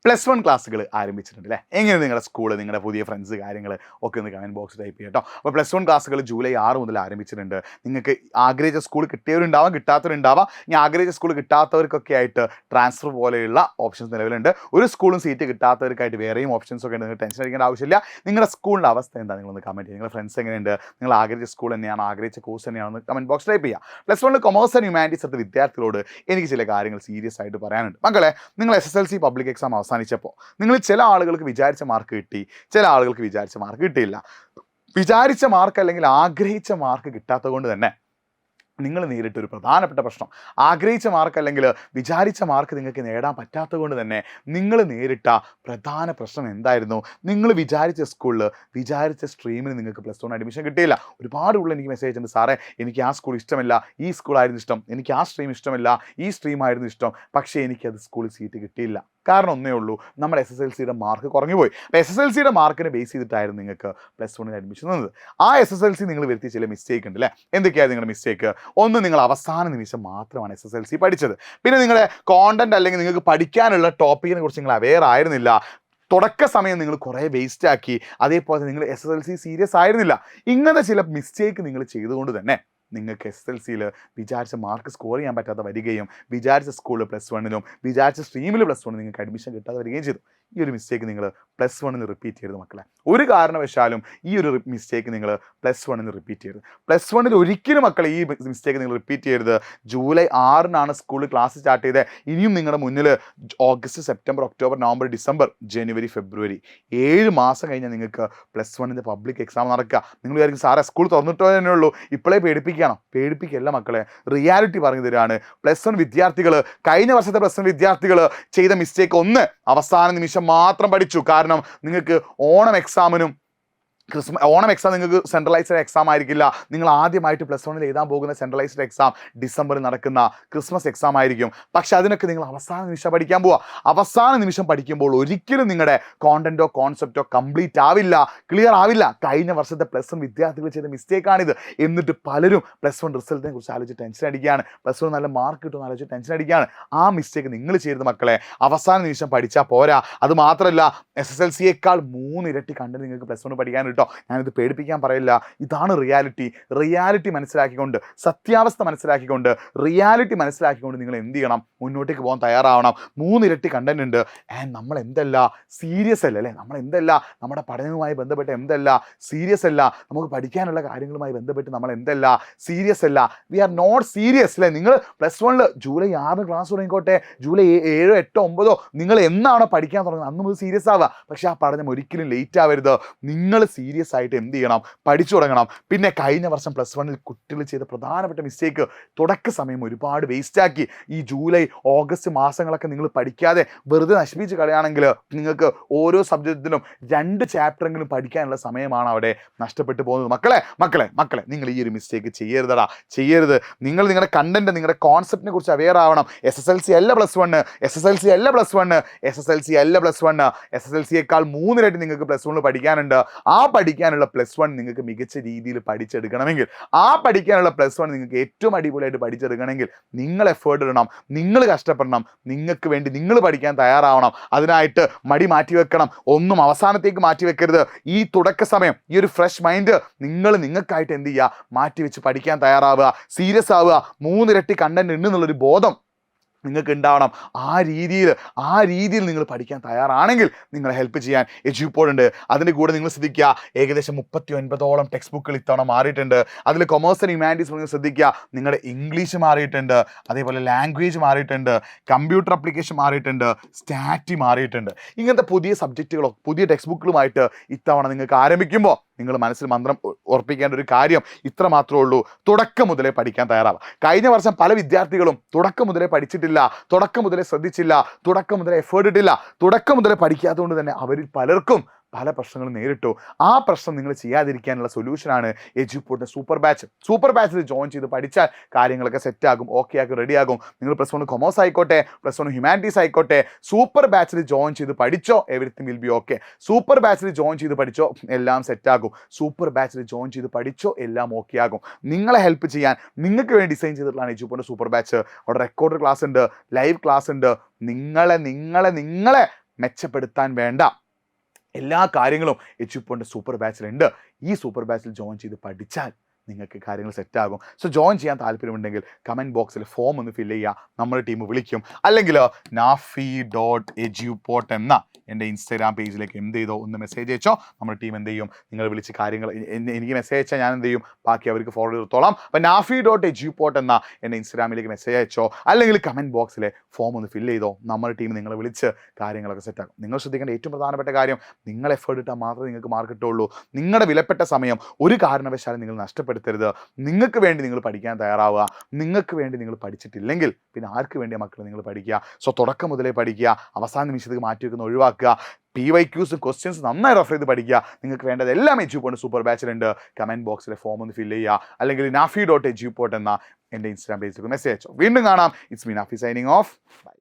+1 ക്ലാസ്സുകൾ ആരംഭിച്ചിട്ടുണ്ട് അല്ലേ? എങ്ങനെ നിങ്ങളുടെ സ്കൂൾ, നിങ്ങളുടെ പുതിയ ഫ്രണ്ട്സ് കാര്യങ്ങൾ ഒക്കെ ഒന്ന് കമൻറ്റ് ബോക്സ് ടൈപ്പ് ചെയ്യാം കേട്ടോ. അപ്പോൾ +1 ക്ലാസ്സുകൾ ജൂലൈ 6 മുതൽ ആരംഭിച്ചിട്ടുണ്ട്. നിങ്ങൾക്ക് ആഗ്രഹിച്ച സ്കൂൾ കിട്ടിയവരുണ്ടാവാം, കിട്ടാത്തവരുണ്ടാവാം. ഇനി ആഗ്രഹിച്ച സ്കൂൾ കിട്ടാത്തവർക്കൊക്കെ ആയിട്ട് ട്രാൻസ്ഫർ പോലെയുള്ള ഓപ്ഷൻസ് നിലവിലുണ്ട്. ഒരു സ്കൂളും സീറ്റ് കിട്ടാത്തവർക്കായിട്ട് വേറെയും ഓപ്ഷൻസ് ഒക്കെ ഉണ്ട്. നിങ്ങൾ ടെൻഷൻ അടിക്കേണ്ട ആവശ്യമില്ല. നിങ്ങളുടെ സ്കൂളിൻ്റെ അവസ്ഥ എന്താ നിങ്ങളൊന്ന് കമൻറ്റ് ചെയ്യുക. നിങ്ങളുടെ ഫ്രണ്ട്സ് എങ്ങനെയുണ്ട്, നിങ്ങൾ ആഗ്രഹിച്ച സ്കൂൾ തന്നെയാണ്, ആഗ്രഹിച്ച കോഴ്സ് തന്നെയാണെന്ന് കമൻറ്റ് ബോക്സ് ടൈപ്പ് ചെയ്യുക. +1 കൊമേഴ്സ് ആൻഡ് ഹ്യൂമാനിറ്റീസ് എടുത്ത വിദ്യാർത്ഥികളോട് എനിക്ക് ചില കാര്യങ്ങൾ സീരിയസ് ആയിട്ട് പറയാനുണ്ട്. മക്കളെ, നിങ്ങൾ SSLC പബ്ലിക് എക്സാം അവസാനിച്ചപ്പോൾ നിങ്ങൾ ചില ആളുകൾക്ക് വിചാരിച്ച മാർക്ക് കിട്ടി, ചില ആളുകൾക്ക് വിചാരിച്ച മാർക്ക് കിട്ടിയില്ല. വിചാരിച്ച മാർക്ക് അല്ലെങ്കിൽ ആഗ്രഹിച്ച മാർക്ക് കിട്ടാത്തത് കൊണ്ട് തന്നെ നിങ്ങൾ നേരിട്ടൊരു പ്രധാനപ്പെട്ട പ്രശ്നം, ആഗ്രഹിച്ച മാർക്ക് അല്ലെങ്കിൽ വിചാരിച്ച മാർക്ക് നിങ്ങൾക്ക് നേടാൻ പറ്റാത്തത് കൊണ്ട് തന്നെ നിങ്ങൾ നേരിട്ട പ്രധാന പ്രശ്നം എന്തായിരുന്നു? നിങ്ങൾ വിചാരിച്ച സ്കൂളിൽ വിചാരിച്ച സ്ട്രീമിന് നിങ്ങൾക്ക് +1 അഡ്മിഷൻ കിട്ടിയില്ല. ഒരുപാട് ഉള്ള എനിക്ക് മെസ്സേജ് ഉണ്ട്, സാറേ എനിക്ക് ആ സ്കൂൾ ഇഷ്ടമല്ല, ഈ സ്കൂളായിരുന്നു ഇഷ്ടം, എനിക്ക് ആ സ്ട്രീം ഇഷ്ടമല്ല, ഈ സ്ട്രീമായിരുന്നു ഇഷ്ടം, പക്ഷേ എനിക്കത് സ്കൂളിൽ സീറ്റ് കിട്ടിയില്ല. കാരണം ഒന്നേ ഉള്ളൂ, നമ്മുടെ SSLCയുടെ മാർക്ക് കുറഞ്ഞു പോയി. അപ്പോൾ SSLCയുടെ മാർക്കിനെ ബേസ് ചെയ്തിട്ടായിരുന്നു നിങ്ങൾക്ക് +1 അഡ്മിഷൻ തന്നത്. ആ SSLC നിങ്ങൾ വരുത്തിയ ചില മിസ്റ്റേക്ക് ഉണ്ട് അല്ലേ? എന്തൊക്കെയാണ് നിങ്ങളുടെ മിസ്റ്റേക്ക്? ഒന്ന്, നിങ്ങൾ അവസാന നിമിഷം മാത്രമാണ് SSLC പഠിച്ചത്. പിന്നെ നിങ്ങളുടെ കോണ്ടന്റ് അല്ലെങ്കിൽ നിങ്ങൾക്ക് പഠിക്കാനുള്ള ടോപ്പിക്കിനെ കുറിച്ച് നിങ്ങൾ അവെയർ ആയിരുന്നില്ല. തുടക്ക സമയം നിങ്ങൾ കുറേ വേസ്റ്റ് ആക്കി. അതേപോലെ നിങ്ങൾ SSLC സീരിയസ് ആയിരുന്നില്ല. ഇങ്ങനത്തെ ചില മിസ്റ്റേക്ക് നിങ്ങൾ ചെയ്തുകൊണ്ട് തന്നെ നിങ്ങൾക്ക് SSLCയിൽ വിചാരിച്ച മാർക്ക് സ്കോർ ചെയ്യാൻ പറ്റാതെ വരികയും വിചാരിച്ച സ്കൂളിൽ +1നും വിചാരിച്ച സ്ട്രീമിൽ +1 നിങ്ങൾക്ക് അഡ്മിഷൻ കിട്ടാതെ വരികയും ചെയ്തു. ഈ ഒരു മിസ്റ്റേക്ക് നിങ്ങൾ +1 റിപ്പീറ്റ് ചെയ്യരുത് മക്കളെ. ഒരു കാരണവശാലും ഈ ഒരു മിസ്റ്റേക്ക് നിങ്ങൾ +1 റിപ്പീറ്റ് ചെയ്യരുത്. +1 ഒരിക്കലും മക്കളെ ഈ മിസ്റ്റേക്ക് നിങ്ങൾ റിപ്പീറ്റ് ചെയ്യരുത്. ജൂലൈ 6 സ്കൂളിൽ ക്ലാസ് സ്റ്റാർട്ട് ചെയ്തത്. ഇനിയും നിങ്ങളുടെ മുന്നിൽ August, September, October, November, December, January, February 7 മാസം കഴിഞ്ഞാൽ നിങ്ങൾക്ക് +1 പബ്ലിക് എക്സാം നടക്കുക. നിങ്ങൾ വിചാരിക്കും സാറേ സ്കൂൾ തുറന്നിട്ടോ തന്നെ ഉള്ളൂ, ഇപ്പോഴേ പേടിപ്പിക്കല്ല മക്കളെ. റിയാലിറ്റി പറഞ്ഞു തരാണ്. +1 വിദ്യാർത്ഥികൾ, കഴിഞ്ഞ വർഷത്തെ +1 വിദ്യാർത്ഥികൾ ചെയ്ത മിസ്റ്റേക്ക് ഒന്ന്, അവസാന നിമിഷം മാത്രം പഠിച്ചു. കാരണം നിങ്ങൾക്ക് ഓണം എക്സാം നിങ്ങൾക്ക് സെൻട്രലൈസ്ഡ് എക്സാം ആയിരിക്കില്ല. നിങ്ങൾ ആദ്യമായിട്ട് +1 എഴുതാൻ പോകുന്ന സെൻട്രലൈസ്ഡ് എക്സാം ഡിസംബറിൽ നടക്കുന്ന ക്രിസ്മസ് എക്സാം ആയിരിക്കും. പക്ഷെ അതിനൊക്കെ നിങ്ങൾ അവസാന നിമിഷം പഠിക്കാൻ പോവുക. അവസാന നിമിഷം പഠിക്കുമ്പോൾ ഒരിക്കലും നിങ്ങളുടെ കോണ്ടന്റോ കോൺസെപ്റ്റോ കംപ്ലീറ്റ് ആവില്ല, ക്ലിയർ ആവില്ല. കഴിഞ്ഞ വർഷത്തെ +1 വിദ്യാർത്ഥികൾ ചെയ്ത മിസ്റ്റേക്കാണിത്. എന്നിട്ട് പലരും +1 റിസൾട്ടിനെ കുറിച്ച് ആലോചിച്ച് ടെൻഷൻ അടിക്കുകയാണ്. +1 നല്ല മാർക്ക് കിട്ടുമെന്ന് ആലോചിച്ച് ടെൻഷൻ അടിക്കുകയാണ്. ആ മിസ്റ്റേക്ക് നിങ്ങൾ ചെയ്തത് മക്കളെ. അവസാന നിമിഷം പഠിച്ചാൽ പോരാ. അത് മാത്രമല്ല, SSLCയേക്കാൾ 3 ഇരട്ടി കണ്ടന്റ് നിങ്ങൾക്ക് +1 പഠിക്കാൻ കേട്ടോ. ഞാനിത് പേടിപ്പിക്കാൻ പറയില്ല, ഇതാണ് റിയാലിറ്റി മനസ്സിലാക്കിക്കൊണ്ട്, സത്യാവസ്ഥ മനസ്സിലാക്കിക്കൊണ്ട്, റിയാലിറ്റി മനസ്സിലാക്കിക്കൊണ്ട് നിങ്ങൾ എന്ത് ചെയ്യണം? മുന്നോട്ടേക്ക് പോകാൻ തയ്യാറാവണം. 3 ഇരട്ടി കണ്ടന്റ് ഉണ്ട്. ആൻഡ് നമ്മൾ എന്തല്ല സീരിയസ് അല്ലേ? നമ്മൾ എന്തല്ല നമ്മുടെ പഠനവുമായി ബന്ധപ്പെട്ട് എന്തല്ല സീരിയസ് അല്ല, നമുക്ക് പഠിക്കാനുള്ള കാര്യങ്ങളുമായി ബന്ധപ്പെട്ട് നമ്മൾ എന്തല്ല സീരിയസ് അല്ല. വി ആർ നോട്ട് സീരിയസ് അല്ലേ? നിങ്ങൾ +1 ജൂലൈ 6 ക്ലാസ് തുടങ്ങിക്കോട്ടെ, ജൂലൈ 7, 8, 9 നിങ്ങൾ എന്നാണോ പഠിക്കാൻ തുടങ്ങുന്നത് അന്ന് മുതൽ സീരിയസ് ആവുക. പക്ഷേ ആ പഠനം ഒരിക്കലും ലേറ്റ് ആവരുത്. നിങ്ങൾ സീരിയസ് ആയിട്ട് എന്ത് ചെയ്യണം? പഠിച്ചു തുടങ്ങണം. പിന്നെ കഴിഞ്ഞ വർഷം +1 കുട്ടികൾ ചെയ്ത പ്രധാനപ്പെട്ട മിസ്റ്റേക്ക്, തുടക്ക സമയം ഒരുപാട് വേസ്റ്റ് ആക്കി. ഈ ജൂലൈ, ഓഗസ്റ്റ് മാസങ്ങളൊക്കെ നിങ്ങൾ പഠിക്കാതെ വെറുതെ നശിപ്പിച്ച് കളയാണെങ്കിൽ നിങ്ങൾക്ക് ഓരോ സബ്ജക്റ്റിലും 2 ചാപ്റ്ററെങ്കിലും പഠിക്കാനുള്ള സമയമാണ് അവിടെ നഷ്ടപ്പെട്ടു പോകുന്നത്. മക്കളെ നിങ്ങൾ ഈ ഒരു മിസ്റ്റേക്ക് ചെയ്യരുത്. നിങ്ങൾ നിങ്ങളുടെ കണ്ടന്റ്, നിങ്ങളുടെ കോൺസെപ്റ്റിനെ കുറിച്ച് അവെയർ ആവണം. SSLC അല്ല +1, SSLCയേക്കാൾ 3 ഇരട്ടി നിങ്ങൾക്ക് +1 പഠിക്കാനുണ്ട്. ആ പഠിക്കാനുള്ള +1 നിങ്ങൾക്ക് മികച്ച രീതിയിൽ പഠിച്ചെടുക്കണമെങ്കിൽ, ആ പഠിക്കാനുള്ള +1 നിങ്ങൾക്ക് ഏറ്റവും അടിപൊളിയായിട്ട് പഠിച്ചെടുക്കണമെങ്കിൽ നിങ്ങൾ എഫേർട്ട് ഇടണം, നിങ്ങൾ കഷ്ടപ്പെടണം, നിങ്ങൾക്ക് വേണ്ടി നിങ്ങൾ പഠിക്കാൻ തയ്യാറാവണം. അതിനായിട്ട് മടി മാറ്റിവെക്കണം, ഒന്നും അവസാനത്തേക്ക് മാറ്റിവെക്കരുത്. ഈ തുടക്ക സമയം, ഈ ഒരു ഫ്രഷ് മൈൻഡ് നിങ്ങൾക്കായിട്ട് എന്ത് ചെയ്യുക? മാറ്റിവെച്ച് പഠിക്കാൻ തയ്യാറാവുക, സീരിയസ് ആവുക. 3 ഇരട്ടി കണ്ടന്റ് ഉണ്ടെന്നുള്ളൊരു ബോധം നിങ്ങൾക്ക് ഉണ്ടാവണം. ആ രീതിയിൽ നിങ്ങൾ പഠിക്കാൻ തയ്യാറാണെങ്കിൽ നിങ്ങളെ ഹെൽപ്പ് ചെയ്യാൻ എഡ്യൂപോഡ് ഉണ്ട്. അതിൻ്റെ കൂടെ നിങ്ങൾ ശ്രദ്ധിക്കുക, ഏകദേശം 39ഓളം ടെക്സ്റ്റ് ബുക്കുകൾ ഇത്തവണ മാറിയിട്ടുണ്ട്. അതിൽ കൊമേഴ്സ് ആൻഡ് ഹ്യൂമാനിറ്റീസ് നിങ്ങൾ ശ്രദ്ധിക്കുക, നിങ്ങളുടെ ഇംഗ്ലീഷ് മാറിയിട്ടുണ്ട്, അതേപോലെ ലാംഗ്വേജ് മാറിയിട്ടുണ്ട്, കമ്പ്യൂട്ടർ അപ്ലിക്കേഷൻ മാറിയിട്ടുണ്ട്, സ്റ്റാറ്റി മാറിയിട്ടുണ്ട്. ഇങ്ങനത്തെ പുതിയ സബ്ജക്റ്റുകളോ പുതിയ ടെക്സ്റ്റ് ബുക്കുകളുമായിട്ട് ഇത്തവണ നിങ്ങൾക്ക് ആരംഭിക്കുമ്പോൾ നിങ്ങൾ മനസ്സിൽ മന്ത്രം ഉറപ്പിക്കേണ്ട ഒരു കാര്യം ഇത്ര മാത്രമേ ഉള്ളൂ: തുടക്കം മുതലേ പഠിക്കാൻ തയ്യാറാവുക. കഴിഞ്ഞ വർഷം പല വിദ്യാർത്ഥികളും തുടക്കം മുതലേ പഠിച്ചിട്ടില്ല, തുടക്കം മുതലേ ശ്രദ്ധിച്ചില്ല, തുടക്കം മുതലേ എഫേർട്ട് ഇട്ടില്ല. തുടക്കം മുതലേ പഠിക്കാത്തതുകൊണ്ട് തന്നെ അവരിൽ പലർക്കും പല പ്രശ്നങ്ങളും നേരിട്ടു. ആ പ്രശ്നം നിങ്ങൾ ചെയ്യാതിരിക്കാനുള്ള സൊല്യൂഷനാണ് എഡ്യൂപോഡിൻ്റെ സൂപ്പർ ബാച്ചിൽ ജോയിൻ ചെയ്ത് പഠിച്ചാൽ കാര്യങ്ങളൊക്കെ സെറ്റാകും, ഓക്കെ ആക്കും, റെഡിയാകും. നിങ്ങൾ +1 കൊമേഴ്സ് ആയിക്കോട്ടെ, +1 ഹ്യൂമാനിറ്റീസ് ആയിക്കോട്ടെ, സൂപ്പർ ബാച്ചിൽ ജോയിൻ ചെയ്ത് പഠിച്ചോ, everything will be okay. Super ബാച്ചിൽ ജോയിൻ ചെയ്ത് പഠിച്ചോ, എല്ലാം സെറ്റാകും. സൂപ്പർ ബാച്ചിൽ ജോയിൻ ചെയ്ത് പഠിച്ചോ, എല്ലാം ഓക്കെ ആകും. നിങ്ങളെ ഹെൽപ്പ് ചെയ്യാൻ നിങ്ങൾക്ക് വേണ്ടി ഡിസൈൻ ചെയ്തിട്ടുള്ളതാണ് എഡ്യൂപോഡിൻ്റെ സൂപ്പർ ബാച്ച്. അവിടെ റെക്കോർഡ് ക്ലാസ് ഉണ്ട്, ലൈവ് ക്ലാസ് ഉണ്ട്. നിങ്ങളെ മെച്ചപ്പെടുത്താൻ വേണ്ട എല്ലാ കാര്യങ്ങളും എച്ചുപോയിൻ്റെ സൂപ്പർ ബാച്ചിലുണ്ട്. ഈ സൂപ്പർ ബാച്ചിൽ ജോയിൻ ചെയ്ത് പഠിച്ചാൽ നിങ്ങൾക്ക് കാര്യങ്ങൾ സെറ്റാകും. സോ ജോയിൻ ചെയ്യാൻ താല്പര്യമുണ്ടെങ്കിൽ കമൻറ്റ് ബോക്സിൽ ഫോം ഒന്ന് ഫില്ല് ചെയ്യുക, നമ്മുടെ ടീം വിളിക്കും. അല്ലെങ്കിൽ nafi.eduport എന്ന എൻ്റെ ഇൻസ്റ്റാഗ്രാം പേജിലേക്ക് എന്ത് ചെയ്തോ ഒന്ന് മെസ്സേജ് അയച്ചോ, നമ്മുടെ ടീം എന്ത് ചെയ്യും, നിങ്ങൾ വിളിച്ച് കാര്യങ്ങൾ എനിക്ക് മെസ്സേജ് അയച്ചാൽ ഞാൻ എന്ത് ചെയ്യും, ബാക്കി അവർക്ക് ഫോർവേഡ് ചെയ്തോളാം. അപ്പോൾ nafi.eduport എന്ന എൻ്റെ ഇൻസ്റ്റാഗ്രാമിലേക്ക് മെസ്സേജ് അയച്ചോ, അല്ലെങ്കിൽ കമൻറ്റ് ബോക്സിലെ ഫോം ഒന്ന് ഫില്ല് ചെയ്തോ, നമ്മുടെ ടീം നിങ്ങളെ വിളിച്ച് കാര്യങ്ങളൊക്കെ സെറ്റാക്കും. നിങ്ങൾ ശ്രദ്ധിക്കേണ്ട ഏറ്റവും പ്രധാനപ്പെട്ട കാര്യം, നിങ്ങൾ എഫേർട്ട് ഇട്ടാൽ മാത്രമേ നിങ്ങൾക്ക് മാർക്ക് കിട്ടുള്ളൂ. നിങ്ങളുടെ വിലപ്പെട്ട സമയം ഒരു കാരണവശാലും നിങ്ങൾ നഷ്ടപ്പെടുത്തരുത്. നിങ്ങൾക്ക് വേണ്ടി നിങ്ങൾ പഠിക്കാൻ തയ്യാറാവുക. നിങ്ങൾക്ക് വേണ്ടി നിങ്ങൾ പഠിച്ചിട്ടില്ലെങ്കിൽ പിന്നെ ആർക്ക് വേണ്ടിയാണ് മക്കൾ നിങ്ങൾ പഠിക്കുക? സോ തുടക്കം മുതലേ പഠിക്കുക, അവസാന നിമിഷത്തേക്ക് മാറ്റി വെക്കുന്ന ഒഴിവാക്കുക. PYQസും ക്വസ്റ്റ്യൻസ് നന്നായി റെഫർ ചെയ്ത് പഠിക്കുക. നിങ്ങൾക്ക് വേണ്ടത് എല്ലാം എജ്യൂപോയിന്റ് സൂപ്പർ ബാച്ചിലുണ്ട്. കമൻറ്റ് ബോക്സിലെ ഫോം ഒന്ന് ഫില്ല് ചെയ്യുക, അല്ലെങ്കിൽ nafi.eduport എന്ന എൻ്റെ ഇൻസ്റ്റാഗ്രാം പേജിലേക്ക് മെസ്സേജ് അയച്ചോ. വീണ്ടും കാണാം. It's me Nafi signing off. By.